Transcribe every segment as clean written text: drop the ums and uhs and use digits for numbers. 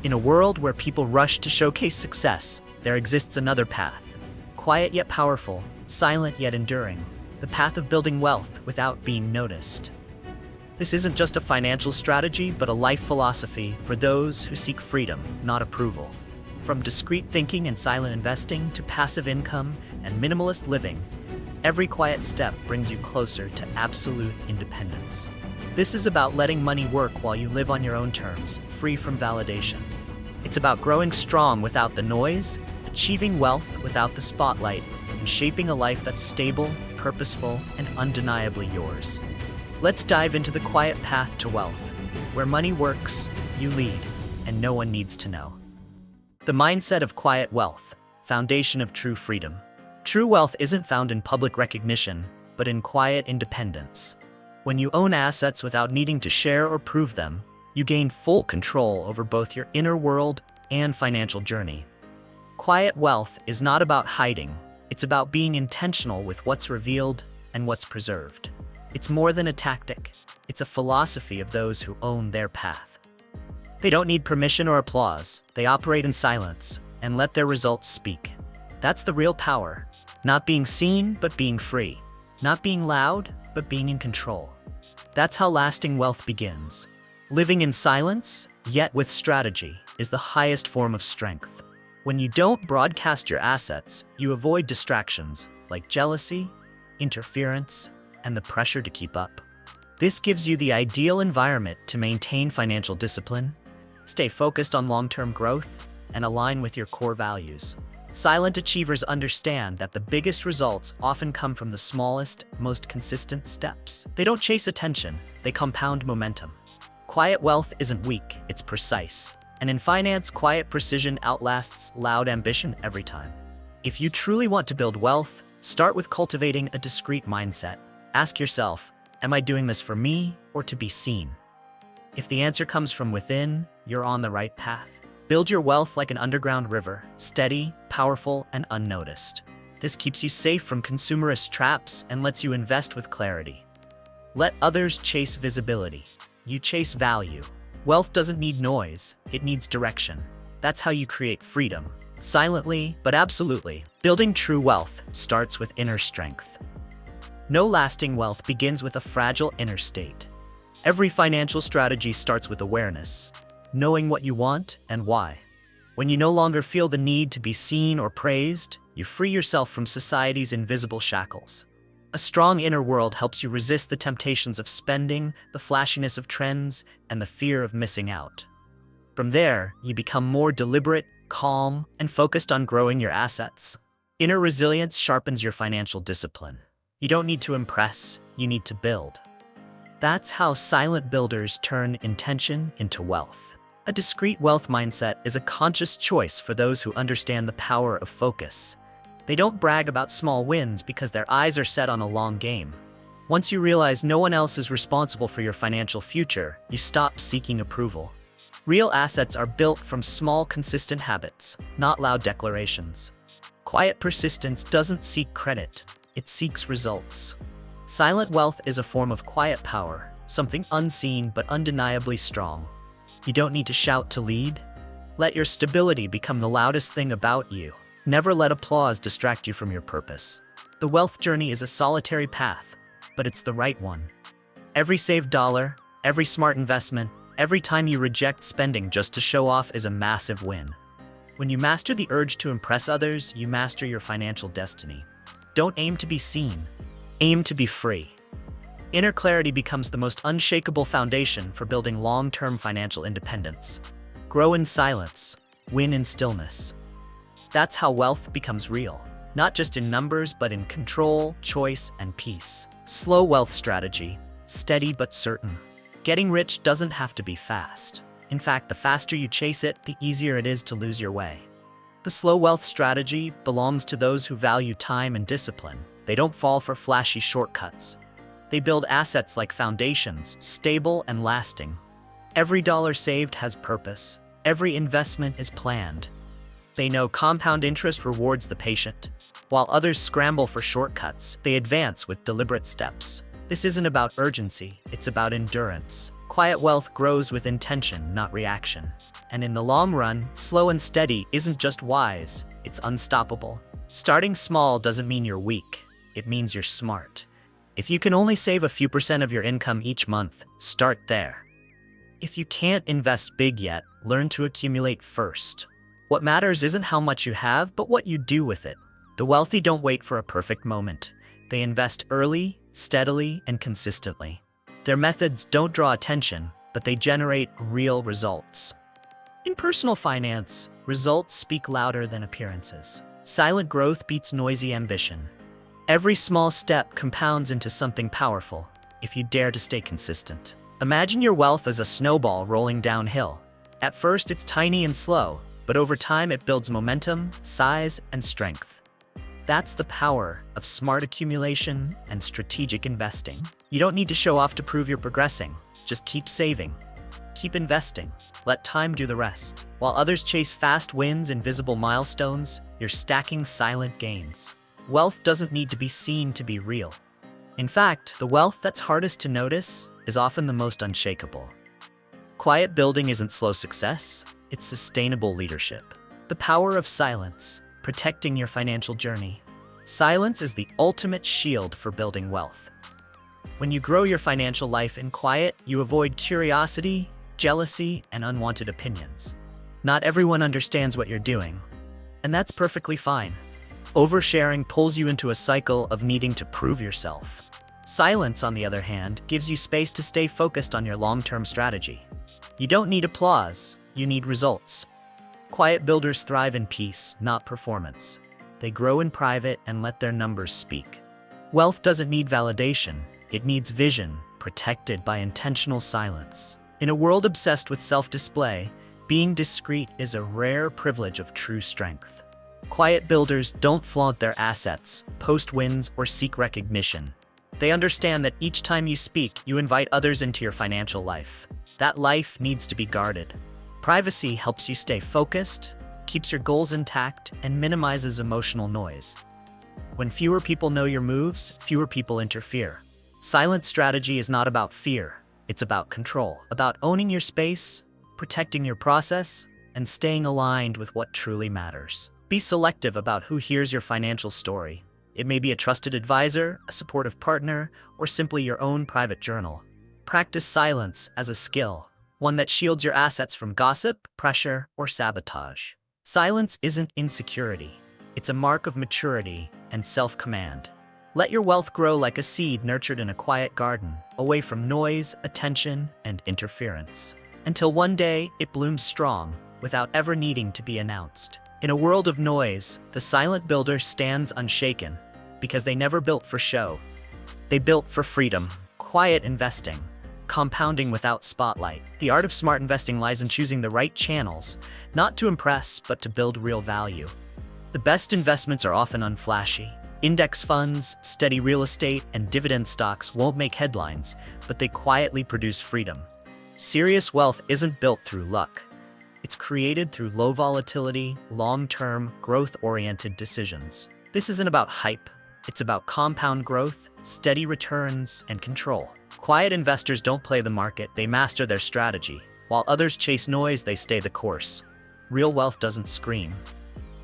In a world where people rush to showcase success, there exists another path. Quiet yet powerful, silent yet enduring. The path of building wealth without being noticed. This isn't just a financial strategy, but a life philosophy for those who seek freedom, not approval. From discreet thinking and silent investing to passive income and minimalist living, every quiet step brings you closer to absolute independence. This is about letting money work while you live on your own terms, free from validation. It's about growing strong without the noise, achieving wealth without the spotlight, and shaping a life that's stable, purposeful, and undeniably yours. Let's dive into the quiet path to wealth, where money works, you lead, and no one needs to know. The mindset of quiet wealth, foundation of true freedom. True wealth isn't found in public recognition, but in quiet independence. When you own assets without needing to share or prove them, you gain full control over both your inner world and financial journey. Quiet wealth is not about hiding, it's about being intentional with what's revealed and what's preserved. It's more than a tactic, it's a philosophy of those who own their path. They don't need permission or applause, they operate in silence and let their results speak. That's the real power, not being seen but being free, not being loud but being in control. That's how lasting wealth begins. Living in silence, yet with strategy, is the highest form of strength. When you don't broadcast your assets, you avoid distractions like jealousy, interference, and the pressure to keep up. This gives you the ideal environment to maintain financial discipline, stay focused on long-term growth, and align with your core values. Silent achievers understand that the biggest results often come from the smallest, most consistent steps. They don't chase attention, they compound momentum. Quiet wealth isn't weak, it's precise. And in finance, quiet precision outlasts loud ambition every time. If you truly want to build wealth, start with cultivating a discreet mindset. Ask yourself, am I doing this for me or to be seen? If the answer comes from within, you're on the right path. Build your wealth like an underground river, steady, powerful, and unnoticed. This keeps you safe from consumerist traps and lets you invest with clarity. Let others chase visibility. You chase value. Wealth doesn't need noise, it needs direction. That's how you create freedom. Silently, but absolutely. Building true wealth starts with inner strength. No lasting wealth begins with a fragile inner state. Every financial strategy starts with awareness, knowing what you want and why. When you no longer feel the need to be seen or praised, you free yourself from society's invisible shackles. A strong inner world helps you resist the temptations of spending, the flashiness of trends, and the fear of missing out. From there, you become more deliberate, calm, and focused on growing your assets. Inner resilience sharpens your financial discipline. You don't need to impress, you need to build. That's how silent builders turn intention into wealth. A discreet wealth mindset is a conscious choice for those who understand the power of focus. They don't brag about small wins because their eyes are set on a long game. Once you realize no one else is responsible for your financial future, you stop seeking approval. Real assets are built from small, consistent habits, not loud declarations. Quiet persistence doesn't seek credit, it seeks results. Silent wealth is a form of quiet power, something unseen but undeniably strong. You don't need to shout to lead. Let your stability become the loudest thing about you. Never let applause distract you from your purpose. The wealth journey is a solitary path, but it's the right one. Every saved dollar, every smart investment, every time you reject spending just to show off is a massive win. When you master the urge to impress others, you master your financial destiny. Don't aim to be seen. Aim to be free. Inner clarity becomes the most unshakable foundation for building long-term financial independence. Grow in silence, win in stillness. That's how wealth becomes real, not just in numbers but in control, choice, and peace. Slow wealth strategy, steady but certain. Getting rich doesn't have to be fast. In fact, the faster you chase it, the easier it is to lose your way. The slow wealth strategy belongs to those who value time and discipline. They don't fall for flashy shortcuts. They build assets like foundations, stable and lasting. Every dollar saved has purpose. Every investment is planned. They know compound interest rewards the patient. While others scramble for shortcuts, they advance with deliberate steps. This isn't about urgency, it's about endurance. Quiet wealth grows with intention, not reaction. And in the long run, slow and steady isn't just wise, it's unstoppable. Starting small doesn't mean you're weak, it means you're smart. If you can only save a few % of your income each month, start there. If you can't invest big yet, learn to accumulate first. What matters isn't how much you have, but what you do with it. The wealthy don't wait for a perfect moment. They invest early, steadily, and consistently. Their methods don't draw attention, but they generate real results. In personal finance, results speak louder than appearances. Silent growth beats noisy ambition. Every small step compounds into something powerful, if you dare to stay consistent. Imagine your wealth as a snowball rolling downhill. At first, it's tiny and slow, but over time it builds momentum, size, and strength. That's the power of smart accumulation and strategic investing. You don't need to show off to prove you're progressing. Just keep saving. Keep investing. Let time do the rest. While others chase fast wins and visible milestones, you're stacking silent gains. Wealth doesn't need to be seen to be real. In fact, the wealth that's hardest to notice is often the most unshakable. Quiet building isn't slow success, it's sustainable leadership. The power of silence, protecting your financial journey. Silence is the ultimate shield for building wealth. When you grow your financial life in quiet, you avoid curiosity, jealousy, and unwanted opinions. Not everyone understands what you're doing, and that's perfectly fine. Oversharing pulls you into a cycle of needing to prove yourself. Silence, on the other hand, gives you space to stay focused on your long-term strategy. You don't need applause, you need results. Quiet builders thrive in peace, not performance. They grow in private and let their numbers speak. Wealth doesn't need validation, it needs vision, protected by intentional silence. In a world obsessed with self-display, being discreet is a rare privilege of true strength. Quiet builders don't flaunt their assets, post wins, or seek recognition. They understand that each time you speak, you invite others into your financial life. That life needs to be guarded. Privacy helps you stay focused, keeps your goals intact, and minimizes emotional noise. When fewer people know your moves, fewer people interfere. Silent strategy is not about fear, it's about control, about owning your space, protecting your process, and staying aligned with what truly matters. Be selective about who hears your financial story. It may be a trusted advisor, a supportive partner, or simply your own private journal. Practice silence as a skill, one that shields your assets from gossip, pressure, or sabotage. Silence isn't insecurity. It's a mark of maturity and self-command. Let your wealth grow like a seed nurtured in a quiet garden, away from noise, attention, and interference. Until one day, it blooms strong, without ever needing to be announced. In a world of noise, the silent builder stands unshaken, because they never built for show. They built for freedom, quiet investing, compounding without spotlight. The art of smart investing lies in choosing the right channels, not to impress, but to build real value. The best investments are often unflashy. Index funds, steady real estate, and dividend stocks won't make headlines, but they quietly produce freedom. Serious wealth isn't built through luck. It's created through low volatility, long-term, growth-oriented decisions. This isn't about hype. It's about compound growth, steady returns, and control. Quiet investors don't play the market, they master their strategy. While others chase noise, they stay the course. Real wealth doesn't scream.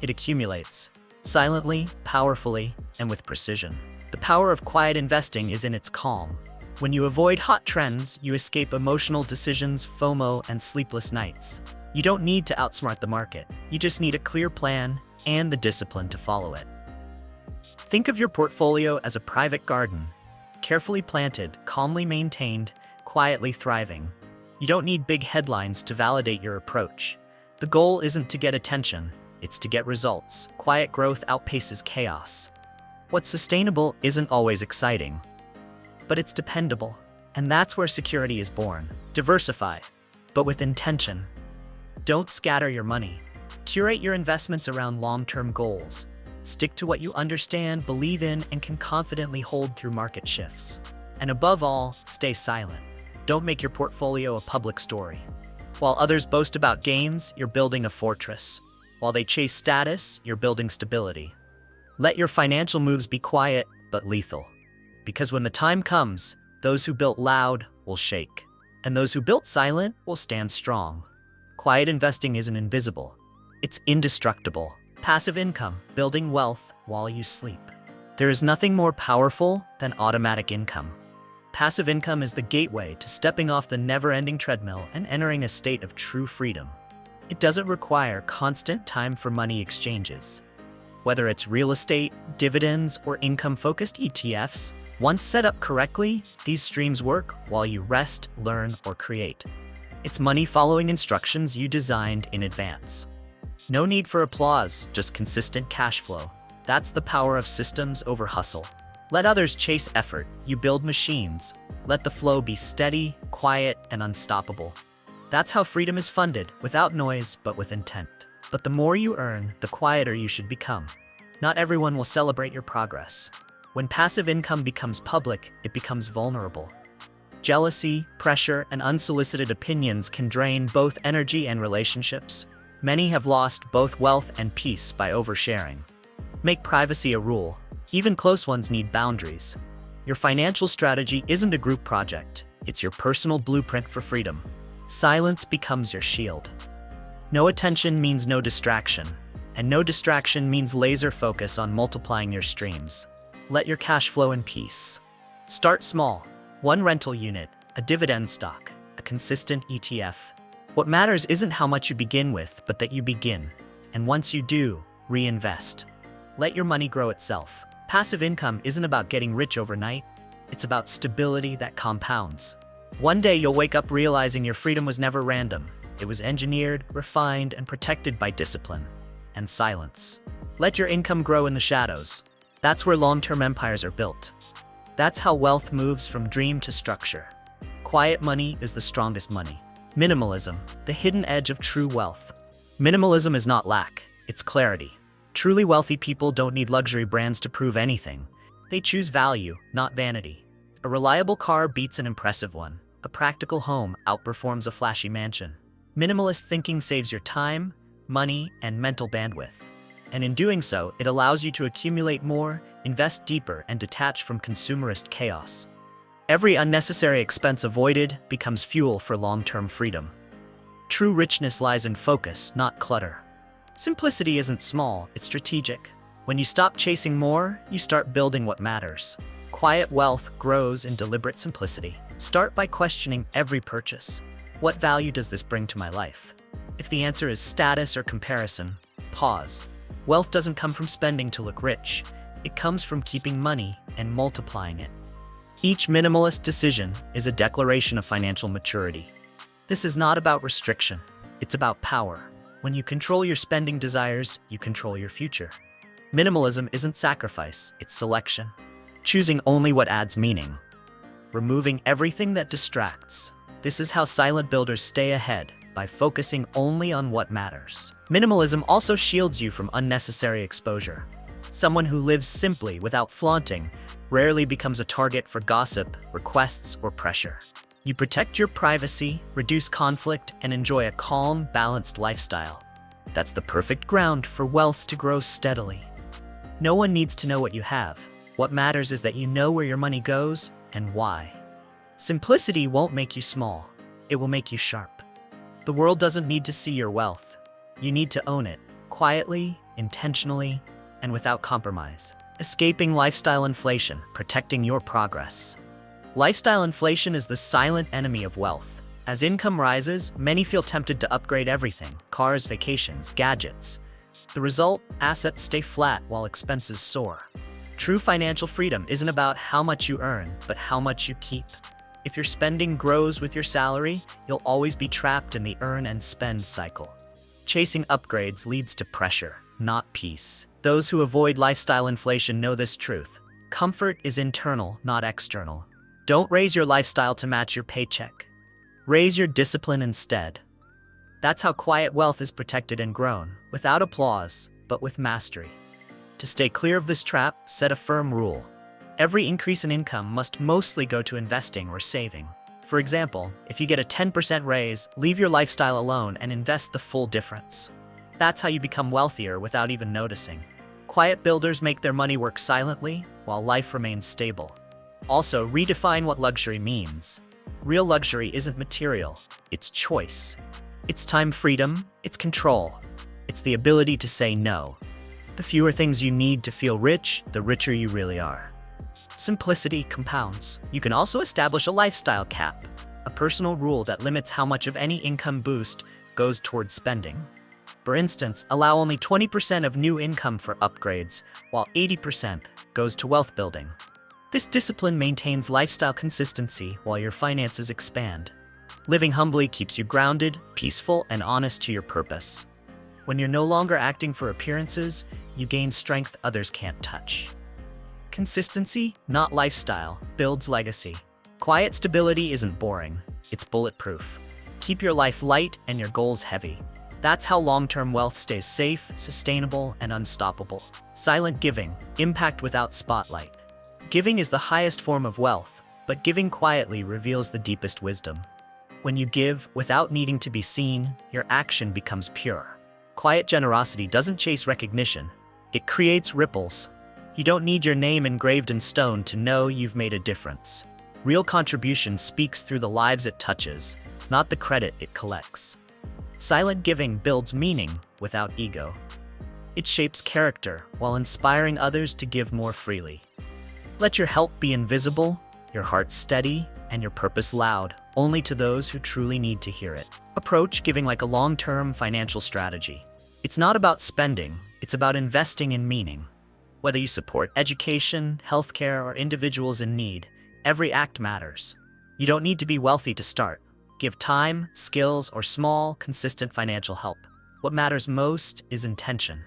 It accumulates. Silently, powerfully, and with precision. The power of quiet investing is in its calm. When you avoid hot trends, you escape emotional decisions, FOMO, and sleepless nights. You don't need to outsmart the market. You just need a clear plan and the discipline to follow it. Think of your portfolio as a private garden, carefully planted, calmly maintained, quietly thriving. You don't need big headlines to validate your approach. The goal isn't to get attention, it's to get results. Quiet growth outpaces chaos. What's sustainable isn't always exciting, but it's dependable. And that's where security is born. Diversify, but with intention. Don't scatter your money. Curate your investments around long-term goals. Stick to what you understand, believe in, and can confidently hold through market shifts. And above all, stay silent. Don't make your portfolio a public story. While others boast about gains, you're building a fortress. While they chase status, you're building stability. Let your financial moves be quiet, but lethal. Because when the time comes, those who built loud will shake. and those who built silent will stand strong. Quiet investing isn't invisible. It's indestructible. Passive income, building wealth while you sleep. There is nothing more powerful than automatic income. Passive income is the gateway to stepping off the never-ending treadmill and entering a state of true freedom. It doesn't require constant time for money exchanges. Whether it's real estate, dividends, or income-focused ETFs, once set up correctly, these streams work while you rest, learn, or create. It's money following instructions you designed in advance. No need for applause, just consistent cash flow. That's the power of systems over hustle. Let others chase effort, you build machines. Let the flow be steady, quiet, and unstoppable. That's how freedom is funded, without noise, but with intent. But the more you earn, the quieter you should become. Not everyone will celebrate your progress. When passive income becomes public, it becomes vulnerable. Jealousy, pressure, and unsolicited opinions can drain both energy and relationships. Many have lost both wealth and peace by oversharing. Make privacy a rule. Even close ones need boundaries. Your financial strategy isn't a group project. It's your personal blueprint for freedom. Silence becomes your shield. No attention means no distraction, and no distraction means laser focus on multiplying your streams. Let your cash flow in peace. Start small. One rental unit, a dividend stock, a consistent ETF. What matters isn't how much you begin with, but that you begin. And once you do, reinvest. Let your money grow itself. Passive income isn't about getting rich overnight. It's about stability that compounds. One day you'll wake up realizing your freedom was never random. It was engineered, refined, and protected by discipline and silence. Let your income grow in the shadows. That's where long-term empires are built. That's how wealth moves from dream to structure. Quiet money is the strongest money. Minimalism, the hidden edge of true wealth. Minimalism is not lack, it's clarity. Truly wealthy people don't need luxury brands to prove anything. They choose value, not vanity. A reliable car beats an impressive one. A practical home outperforms a flashy mansion. Minimalist thinking saves your time, money, and mental bandwidth. And in doing so, it allows you to accumulate more, invest deeper, and detach from consumerist chaos. Every unnecessary expense avoided becomes fuel for long-term freedom. True richness lies in focus, not clutter. Simplicity isn't small, it's strategic. When you stop chasing more, you start building what matters. Quiet wealth grows in deliberate simplicity. Start by questioning every purchase. What value does this bring to my life? If the answer is status or comparison, pause. Wealth doesn't come from spending to look rich. It comes from keeping money and multiplying it. Each minimalist decision is a declaration of financial maturity. This is not about restriction. It's about power. When you control your spending desires, you control your future. Minimalism isn't sacrifice, it's selection. Choosing only what adds meaning. Removing everything that distracts. This is how silent builders stay ahead, by focusing only on what matters. Minimalism also shields you from unnecessary exposure. Someone who lives simply without flaunting rarely becomes a target for gossip, requests, or pressure. You protect your privacy, reduce conflict, and enjoy a calm, balanced lifestyle. That's the perfect ground for wealth to grow steadily. No one needs to know what you have. What matters is that you know where your money goes and why. Simplicity won't make you small. It will make you sharp. The world doesn't need to see your wealth. You need to own it, quietly, intentionally, and without compromise. Escaping lifestyle inflation, protecting your progress. Lifestyle inflation is the silent enemy of wealth. As income rises, many feel tempted to upgrade everything: cars, vacations, gadgets. The result, assets stay flat while expenses soar. True financial freedom isn't about how much you earn, but how much you keep. If your spending grows with your salary, you'll always be trapped in the earn and spend cycle. Chasing upgrades leads to pressure, not peace. Those who avoid lifestyle inflation know this truth. Comfort is internal, not external. Don't raise your lifestyle to match your paycheck. Raise your discipline instead. That's how quiet wealth is protected and grown, without applause, but with mastery. To stay clear of this trap, set a firm rule. Every increase in income must mostly go to investing or saving. For example, if you get a 10% raise, leave your lifestyle alone and invest the full difference. That's how you become wealthier without even noticing. Quiet builders make their money work silently, while life remains stable. Also, redefine what luxury means. Real luxury isn't material, it's choice. It's time freedom, it's control. It's the ability to say no. The fewer things you need to feel rich, the richer you really are. Simplicity compounds. You can also establish a lifestyle cap, a personal rule that limits how much of any income boost goes towards spending. For instance, allow only 20% of new income for upgrades, while 80% goes to wealth building. This discipline maintains lifestyle consistency while your finances expand. Living humbly keeps you grounded, peaceful, and honest to your purpose. When you're no longer acting for appearances, you gain strength others can't touch. Consistency, not lifestyle, builds legacy. Quiet stability isn't boring, it's bulletproof. Keep your life light and your goals heavy. That's how long-term wealth stays safe, sustainable, and unstoppable. Silent giving, impact without spotlight. Giving is the highest form of wealth, but giving quietly reveals the deepest wisdom. When you give without needing to be seen, your action becomes pure. Quiet generosity doesn't chase recognition, it creates ripples. You don't need your name engraved in stone to know you've made a difference. Real contribution speaks through the lives it touches, not the credit it collects. Silent giving builds meaning without ego. It shapes character while inspiring others to give more freely. Let your help be invisible, your heart steady, and your purpose loud, only to those who truly need to hear it. Approach giving like a long-term financial strategy. It's not about spending, it's about investing in meaning. Whether you support education, healthcare, or individuals in need, every act matters. You don't need to be wealthy to start. Give time, skills, or small, consistent financial help. What matters most is intention.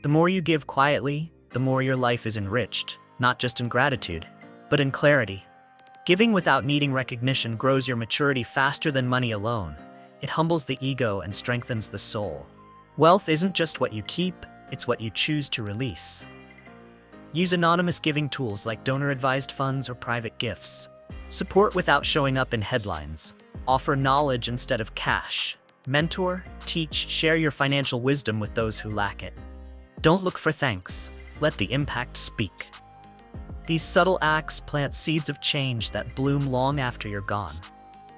The more you give quietly, the more your life is enriched, not just in gratitude, but in clarity. Giving without needing recognition grows your maturity faster than money alone. It humbles the ego and strengthens the soul. Wealth isn't just what you keep, it's what you choose to release. Use anonymous giving tools like donor-advised funds or private gifts. Support without showing up in headlines. Offer knowledge instead of cash. Mentor, teach, share your financial wisdom with those who lack it. Don't look for thanks. Let the impact speak. These subtle acts plant seeds of change that bloom long after you're gone.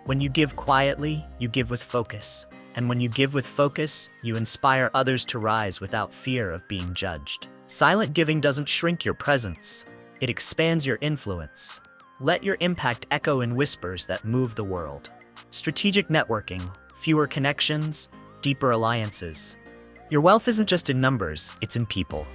When you give quietly, you give with focus. And when you give with focus, you inspire others to rise without fear of being judged. Silent giving doesn't shrink your presence. It expands your influence. Let your impact echo in whispers that move the world. Strategic networking, fewer connections, deeper alliances. Your wealth isn't just in numbers, it's in people.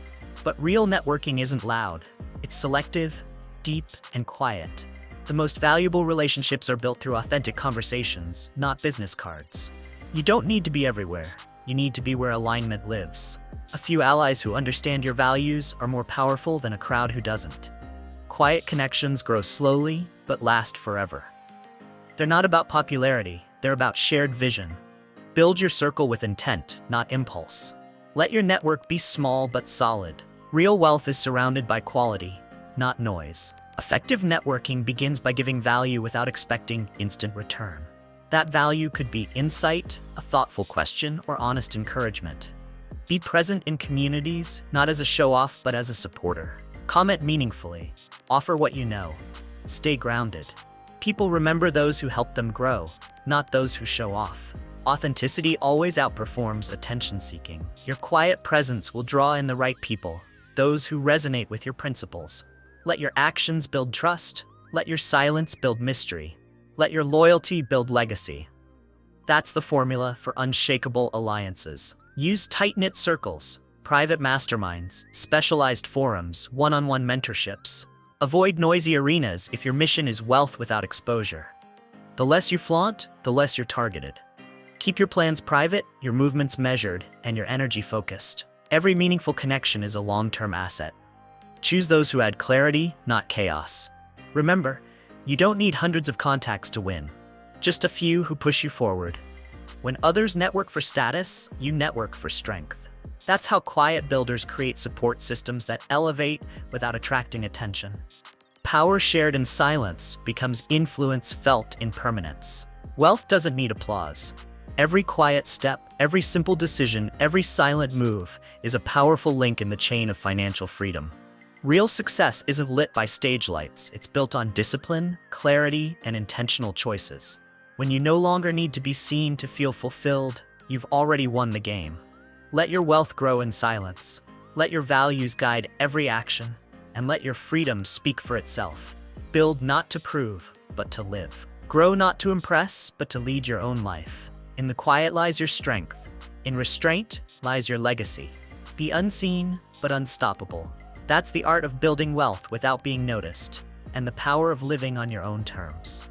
But real networking isn't loud. It's selective, deep, and quiet. The most valuable relationships are built through authentic conversations, not business cards. You don't need to be everywhere. You need to be where alignment lives. A few allies who understand your values are more powerful than a crowd who doesn't. Quiet connections grow slowly, but last forever. They're not about popularity, they're about shared vision. Build your circle with intent, not impulse. Let your network be small but solid. Real wealth is surrounded by quality, not noise. Effective networking begins by giving value without expecting instant return. That value could be insight, a thoughtful question, or honest encouragement. Be present in communities, not as a show-off, but as a supporter. Comment meaningfully. Offer what you know. Stay grounded. People remember those who help them grow, not those who show off. Authenticity always outperforms attention-seeking. Your quiet presence will draw in the right people, those who resonate with your principles. Let your actions build trust. Let your silence build mystery. Let your loyalty build legacy. That's the formula for unshakable alliances. Use tight-knit circles, private masterminds, specialized forums, one-on-one mentorships. Avoid noisy arenas if your mission is wealth without exposure. The less you flaunt, the less you're targeted. Keep your plans private, your movements measured, and your energy focused. Every meaningful connection is a long-term asset. Choose those who add clarity, not chaos. Remember, you don't need hundreds of contacts to win. Just a few who push you forward. When others network for status, you network for strength. That's how quiet builders create support systems that elevate without attracting attention. Power shared in silence becomes influence felt in permanence. Wealth doesn't need applause. Every quiet step, every simple decision, every silent move is a powerful link in the chain of financial freedom. Real success isn't lit by stage lights, it's built on discipline, clarity, and intentional choices. When you no longer need to be seen to feel fulfilled, you've already won the game. Let your wealth grow in silence. Let your values guide every action, and let your freedom speak for itself. Build not to prove, but to live. Grow not to impress, but to lead your own life. In the quiet lies your strength. In restraint lies your legacy. Be unseen, but unstoppable. That's the art of building wealth without being noticed, and the power of living on your own terms.